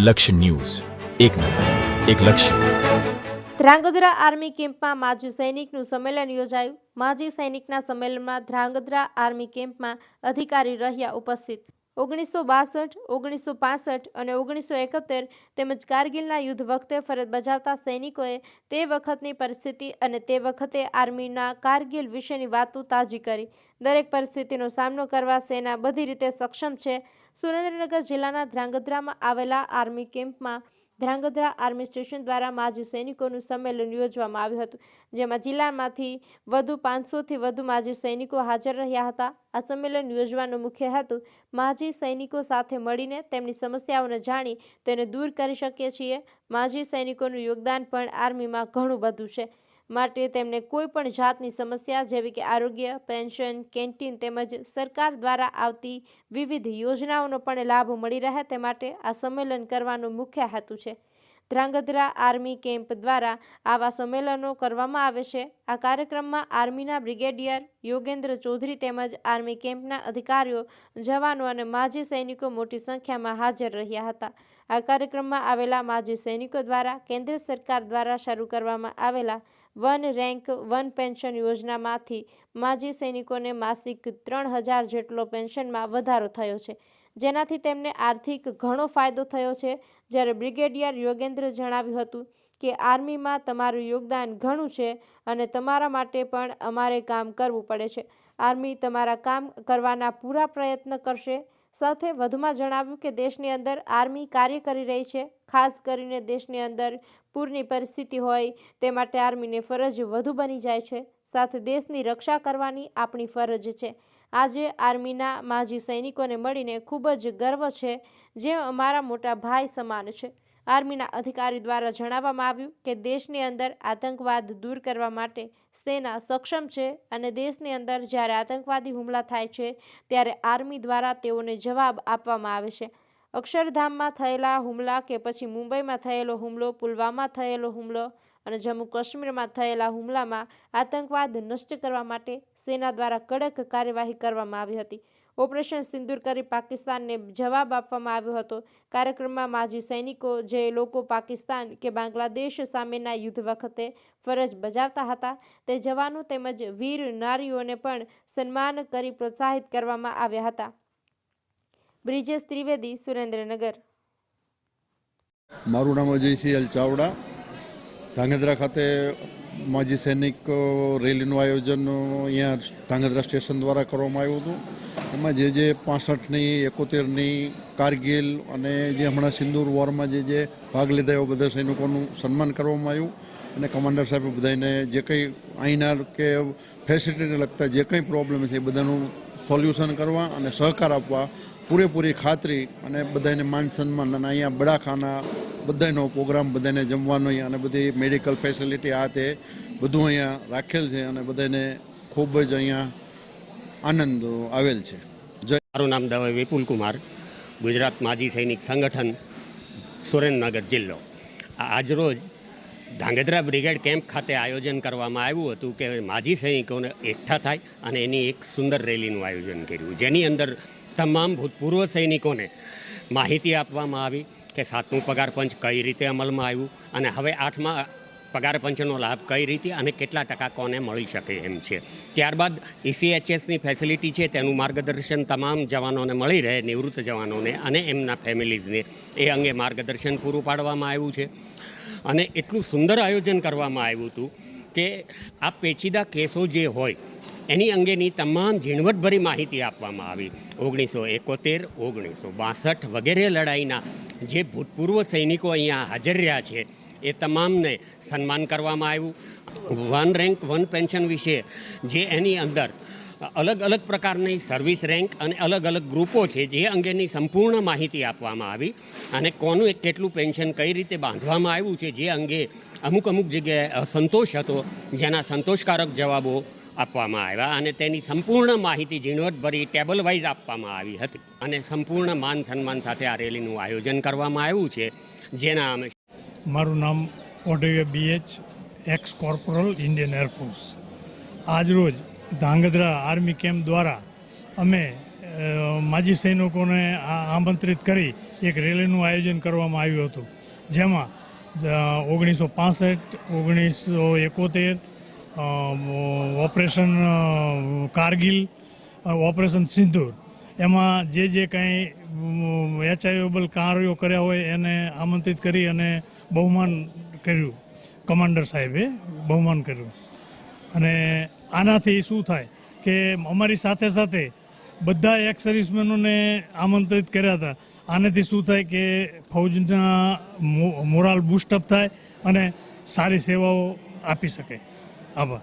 લક્ષ્ય ન્યૂઝ, એક નજર, એક લક્ષ્ય. ધ્રાંગધ્રા આર્મી કેમ્પમાં માજી સૈનિકનું સંમેલન યોજાયું. માજી સૈનિકના સંમેલનમાં ધ્રાંગધ્રા આર્મી કેમ્પમાં અધિકારી રહ્યા ઉપસ્થિત. 1962, 1965 અને 1971 તેમજ કારગિલના યુદ્ધ વખતે ફરજ બજાવતા સૈનિકોએ તે વખતની પરિસ્થિતિ અને તે વખતે આર્મીના કારગિલ વિશેની વાતો તાજી કરી. દરેક પરિસ્થિતિનો સામનો કરવા સેના બધી રીતે સક્ષમ છે. સુરેન્દ્રનગર જિલ્લાના ધ્રાંગધ્રામાં આવેલા આર્મી કેમ્પમાં ધ્રાંગધ્રા આર્મી સ્ટેશન દ્વારા માજી સૈનિકોનું સંમેલન યોજવામાં આવ્યું હતું, જેમાં જિલ્લામાંથી વધુ 500થી વધુ માજી સૈનિકો હાજર રહ્યા હતા. આ સંમેલન યોજવાનો મુખ્ય હેતુ માજી સૈનિકો સાથે મળીને તેમની સમસ્યાઓને જાણી તેને દૂર કરી શકીએ છીએ. માજી સૈનિકોનું યોગદાન પણ આર્મીમાં ઘણું બધું છે, માટે તેમને કોઈ પણ જાતની સમસ્યા જેવી કે આરોગ્ય, પેન્શન, કેન્ટીન તેમજ સરકાર દ્વારા આવતી વિવિધ યોજનાઓનો પણ લાભ મળી રહે તે માટે આ સંમેલન કરવાનો મુખ્ય હેતુ છે. ધ્રાંગધ્રા આર્મી કેમ્પ દ્વારા આવા સંમેલનો કરવામાં આવે છે. આ કાર્યક્રમમાં આર્મીના બ્રિગેડિયર યોગેન્દ્ર ચૌધરી તેમજ આર્મી કેમ્પના અધિકારીઓ, જવાનો અને માજી સૈનિકો મોટી સંખ્યામાં હાજર રહ્યા હતા. આ કાર્યક્રમમાં આવેલા માજી સૈનિકો દ્વારા કેન્દ્ર સરકાર દ્વારા શરૂ કરવામાં આવેલા વન રેન્ક વન પેન્શન યોજનામાંથી માજી સૈનિકોને માસિક 3000 જેટલો પેન્શનમાં વધારો થયો છે, જેનાથી તેમને આર્થિક ઘણો ફાયદો થયો છે. જ્યારે બ્રિગેડિયર યોગેન્દ્ર જણાવ્યું હતું કે આર્મીમાં તમારું યોગદાન ઘણું છે અને તમારા માટે પણ અમારે કામ કરવું પડે છે. આર્મી તમારા કામ કરવાના પૂરા પ્રયત્ન કરશે. સાથે વધુમાં જણાવ્યું કે દેશની અંદર આર્મી કાર્ય કરી રહી છે. ખાસ કરીને દેશની અંદર પૂરની પરિસ્થિતિ હોય તે માટે આર્મીને ફરજ વધુ બની જાય છે. સાથે દેશની રક્ષા કરવાની આપણી ફરજ છે. આજે આર્મીના માજી સૈનિકોને મળીને ખૂબ જ ગર્વ છે, જે અમારા મોટા ભાઈ સમાન છે. આર્મીના અધિકારી દ્વારા જણાવવામાં આવ્યું કે દેશની અંદર આતંકવાદ દૂર કરવા માટે સેના સક્ષમ છે અને દેશની અંદર જ્યારે આતંકવાદી હુમલા થાય છે ત્યારે આર્મી દ્વારા તેઓને જવાબ આપવામાં આવે છે. અક્ષરધામમાં થયેલા હુમલા કે પછી મુંબઈમાં થયેલો હુમલો, પુલવામા થયેલો હુમલો અને જમ્મુ કાશ્મીરમાં થયેલા હુમલામાં આતંકવાદ નષ્ટ કરવા માટે સેના દ્વારા કડક કાર્યવાહી કરવામાં આવી હતી. ઓપરેશન સિંદૂર કરી પાકિસ્તાનને જવાબ આપવામાં આવ્યો હતો. કાર્યક્રમમાં માજી સૈનિકો, જે લોકો પાકિસ્તાન કે બાંગ્લાદેશ સામેના યુદ્ધ વખતે ફરજ બજાવતા હતા, તે જવાનો તેમજ વીર નારીઓને પણ સન્માન કરી પ્રોત્સાહિત કરવામાં આવ્યા હતા. બ્રિજેશ ત્રિવેદી, સુરેન્દ્રનગર. મારું નામ અજયસિંહ એલ ચાવડા. ધ્રાંગધ્રા ખાતે માજી સૈનિક રેલીનું આયોજન અહીંયા ધ્રાંગધ્રા સ્ટેશન દ્વારા કરવામાં આવ્યું હતું. એમાં જે 65ની, 71ની, કારગિલ અને જે હમણાં સિંદૂર વોરમાં જે ભાગ લીધા એવા બધા સૈનિકોનું સન્માન કરવામાં આવ્યું. અને કમાન્ડર સાહેબે બધાને જે કંઈ અહીંના કે ફેસિલિટીને લગતા જે કંઈ પ્રોબ્લેમ છે એ બધાનું સોલ્યુશન કરવા અને સહકાર આપવા પૂરેપૂરી ખાતરી અને બધાને માન સન્માન અને અહીંયા બડાખાના બધાનો પ્રોગ્રામ, બધાને જમવાનો અને બધી મેડિકલ ફેસિલિટી આ તે બધું અહીંયા રાખેલ છે અને બધાને ખૂબ જ અહીંયા આનંદ આવેલ છે. મારું નામ દવે વિપુલ કુમાર, ગુજરાત માજી સૈનિક સંગઠન, સુરેન્દ્રનગર જિલ્લો. આજરોજ ધ્રાંગધ્રા બ્રિગેડ કેમ્પ ખાતે આયોજન કરવામાં આવ્યું હતું કે માજી સૈનિકોને એકઠા થાય અને એની એક સુંદર રેલીનું આયોજન કર્યું, જેની અંદર તમામ ભૂતપૂર્વ સૈનિકોને માહિતી આપવામાં આવી કે 7મું પગાર પંચ કઈ રીતે અમલમાં આવ્યું અને હવે 8મા પગાર પંચનો લાભ કઈ રીતે અને કેટલા ટકા કોને મળી શકે એમ છે. ત્યારબાદ ECHSની ફેસિલિટી છે તેનું માર્ગદર્શન તમામ જવાનોને મળી રહે, નિવૃત્ત જવાનોને અને એમના ફેમિલીઝને એ અંગે માર્ગદર્શન પૂરું પાડવામાં આવ્યું છે. અને એટલું સુંદર આયોજન કરવામાં આવ્યું હતું કે આ પેચીદા કેસો જે હોય એની અંગેની તમામ ઝીણવટભરી માહિતી આપવામાં આવી. 1971, 1962 વગેરે લડાઈના જે ભૂતપૂર્વ સૈનિકો અહીંયા હાજર રહ્યા છે એ તમામને સન્માન કરવામાં આવ્યું. વન રેન્ક વન પેન્શન વિશે જે એની અંદર અલગ અલગ પ્રકારની સર્વિસ રેન્ક અને અલગ અલગ ગ્રુપો છે જે અંગેની સંપૂર્ણ માહિતી આપવામાં આવી અને કોનું કેટલું પેન્શન કઈ રીતે બાંધવામાં આવ્યું છે જે અંગે અમુક જગ્યાએ અસંતોષ હતો, જેના સંતોષકારક જવાબો આપવામાં આવ્યા અને તેની સંપૂર્ણ માહિતી ઝીણવટભરી ટેબલ વાઇઝ આપવામાં આવી હતી. અને સંપૂર્ણ માન સન્માન સાથે આ રેલીનું આયોજન કરવામાં આવ્યું છે, જેના અમે. મારું નામ ઓડેવિયા BH, x corporeal, Indian air force. આજરોજ ધ્રાંગધ્રા આર્મી કેમ્પ દ્વારા અમે માજી સૈનિકોને આમંત્રિત કરી એક રેલીનું આયોજન કરવામાં આવ્યું હતું, જેમાં 1965, 1971, ઓપરેશન કારગિલ, ઓપરેશન સિંદૂર, એમાં જે કાંઈ એચઆઈએબલ કાર્યો કર્યા હોય એને આમંત્રિત કરી અને બહુમાન કર્યું. કમાન્ડર સાહેબે બહુમાન કર્યું. અને આનાથી શું થાય કે અમારી સાથે સાથે બધા એક્સ સર્વિસમેનોને આમંત્રિત કર્યા હતા. આનાથી શું થાય કે ફૌજના મોરાલ બૂસ્ટઅપ થાય અને સારી સેવાઓ આપી શકે. આભાર.